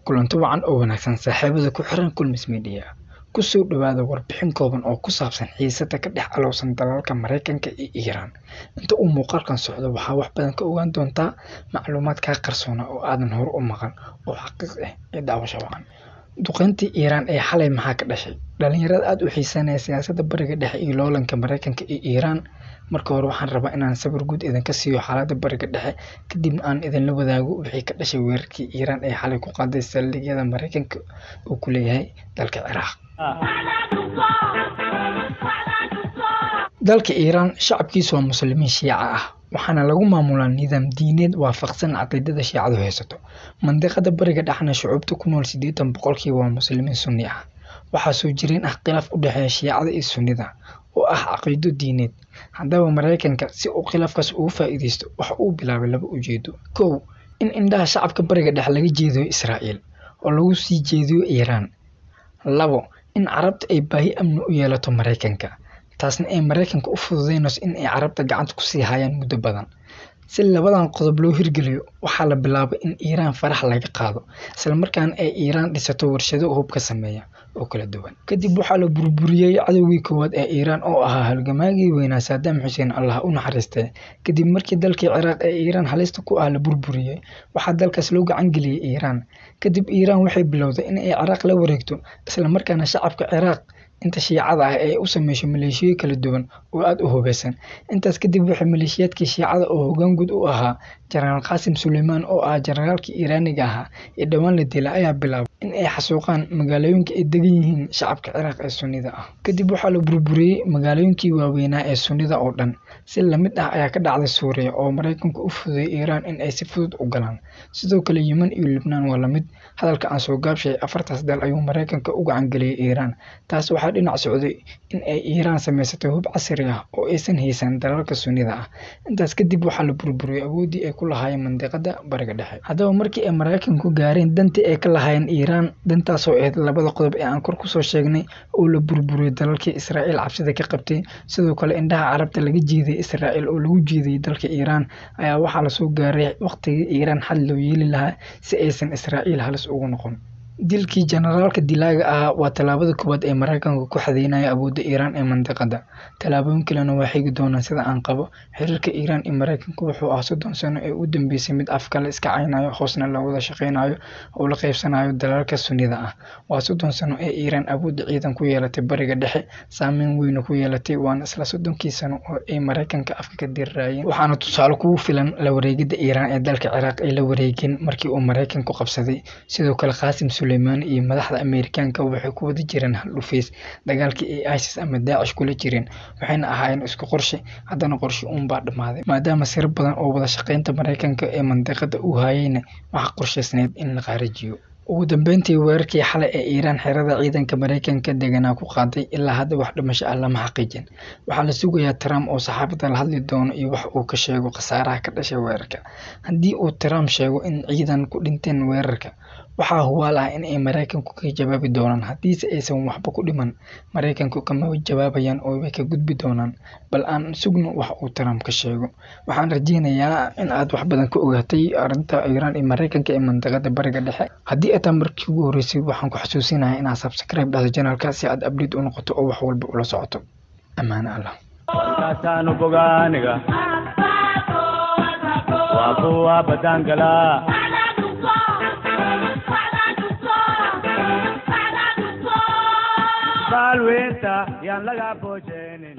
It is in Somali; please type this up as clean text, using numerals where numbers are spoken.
kulanti wacan oo wanaagsan saaxiibada ku xiran Kulmis Media. Ku soo dhawaada warbixin kooban oo ku saabsan xiisada ka dhex alowsan dalalka Mareykanka iyo Iiraan. Inta uu muuqaalkan socdo waxaa wax badan ka ogaan doontaa macluumaad ka qarsoon oo aadan hore u maqal oo xaqiiqo ah ee daawasho wacan. Duqeyntii Iiraan ee xalay maxaa ka dhashay? Dhalinyarada aad u xiisanaya siyaasadda Bariga Dhexe iyo loolanka Mareykanka iyo Iiraan. Marka hore waxaan rabaa inaan sawir guud idinka siiyo xaaladda Bariga Dhexe, kadibna aan idinla wadaago wixii ka dhashay weerarkii Iiraan ee xalay ku qaaday saldhigyada Mareykanka uu ku leeyahay dalka Ciraaq. Dalka Iiraan shacabkiisu waa muslimiin Shiica ah, waxaana lagu maamulaa nidaam diineed waafaqsan caqiidada Shiicadu haysato. Mandiqada Bariga Dhexna shucuubta ku nool 80% waa muslimiin Sunni ah. Waxaa soo jireen khilaaf u dhexeeya Shiicada iyo Sunnida oo ah caqiido diineed. Haddaba Mareykanka si uu khilaafkaas uga faa'iideysto waxa uu bilaabay laba ujeedo. Kow, in indhaha shacabka Bariga Dhexe laga jeediyo Israa'iil oo lagu sii jeediyo Iiraan. Labo, in Carabta ay baahi amni u yeelato Mareykanka, taasna ay Mareykanka u fududeynayso in ay Carabta gacanta ku sii hayaan muddo badan. Si labadan qodob loo hirgeliyo, waxaa la bilaabay in Iiraan farax laga qaado, isla markaana ay Iiraan dhisato warshado hubka sameeya oo kala duwan. Kadib waxaa la burburiyay cadowgii koowaad ee Iiraan oo ahaa halgamaagii weynaa Saddam Hussein, Allah u naxariistay. Kadib markii dalkii Ciraaq ee Iiraan halista ku ah la burburiyay, waxaa dalkaas loo gacan geliyay Iiraan. Kadib Iiraan waxay bilowday in ay Ciraaq la wareegto, isla markaana shacabka Ciraaq inta Shiicada ah ay u sameeyay maleeshiyo kala duwan oo aad u hubeysan. Intaas kadib waxay maleeshiyaadkii Shiicada oo hoggaan guud u ahaa Generaal Qasem Soleimani oo ah generaalkii Iiraaniga ahaa ee dhawaan la dilay ayaa bilaabay in ay xasuuqaan magaalooyinka ay degan yihiin shacabka Ciraaq ee Sunnida ah. Kadib waxaa la burburiyay magaalooyinkii waaweynaa ee Sunnida oo dhan. Si la mid ah ayaa ka dhacday Suuriya oo Mareykanku u fududeeyay Iiraan in ay si fudud u galaan. Sidoo kale Yemen iyo Lebanon waa la mid. Hadalka aan soo gaabshay afartaas dal ayuu Mareykanka u gacan geliyay Iiraan. Taas waxaa dhinac socday in ay Iiraan sameysatay hub casri ah oo aysan haysan dalalka Sunnida ah. Intaas kadib waxaa la burburiyay awooddii ay ku lahaayeen mandiqada Bariga Dhexe. Haddaba markii ay Mareykanku gaareen dantii ay ka lahaayeen Iiraan, dantaasoo ahayd labada qodob ee aan kor ku soo sheegnay oo la burburiyay dalalkii Israa'iil cabsida ka qabtay, sidoo kale indhaha Carabta laga jeediyay Israa'iil oo lagu jeediyay dalka Iiraan, ayaa waxaa la soo gaaray waqtigii Iiraan xal loo yeeli lahaa si aysan Israa'iil halis ugu noqon. Dilkii generaalka dilaaga ahaa waa tallaabada koowaad ee Mareykanka ku xadeynaya awoodda Iiraan ee mandiqada. Tallaabooyin kalena waa xigi doonaan sida aan qabo. Xiriirka Iiraan iyo Mareykanka wuxuu ahaa 30 sano ee u dambeysay mid afka la iska caynayo, hoosna la wada shaqeynayo oo la qaybsanayo dalalka Sunnida ah. Waa 30 sano ee Iiraan awood ciidan ku yeelatay Bariga Dhexe, saameyn weyn ku yeelatay, waana isla 30kii sano oo ay Mareykanka afka ka dirirayeen. Waxaana tusaale kugu filan la wareegidda Iiraan ee dalka Ciraaq ay la wareegeen markii uu Mareykanku qabsaday. Sidoo kale Qasem Soleimani iyo madaxda Ameerikaanka waxay ku wada jireen hal dhufays dagaalkii ay ISIS ama Daesh kula jireen, waxayna ahaayeen isku qorshe. Haddana qorshe baa dhamaaday, maadaama sir badan oo wada shaqeynta Mareykanka ee mandiqada uu hayayna waxa qorsheysneed in la qaarijiyo. Ugu dambeyntii weerarkii xalay ee Iiraan xerada ciidanka Mareykanka deganaa ku qaaday ilaa hadda wax dhimasho ah lama xaqiijin. Waxaa la sugayaa Trump oo saxaafadda la hadli doono iyo wax uu ka sheego khasaaraha ka dhashay weerarka. Haddii uu Trump sheego in ciidan ku dhinteen weerarka, waxaa hubaal ah in ay Mareykanku ka jawaabi doonaan. Haddiise aysan waxba ku dhiman, Mareykanku kama jawaabayaan oo way ka gudbi doonaan. Bal aan sugno wax uu Trump ka sheego. Waxaan rajeynayaa in aad wax badan ka ogaatay arrinta Iiraan iyo Mareykanka ee mandiqada Bariga Dhexe. Haddii aad markii ugu horeysay, waxaan ku xasuusinayaa inaad subscribe dhahdo channelka si aad update u noqoto oo wax walba ula socoto. Ammaan Allah. Kaasanu bogaaniga waa kuwa badangala balwenta yan laga bojeenin.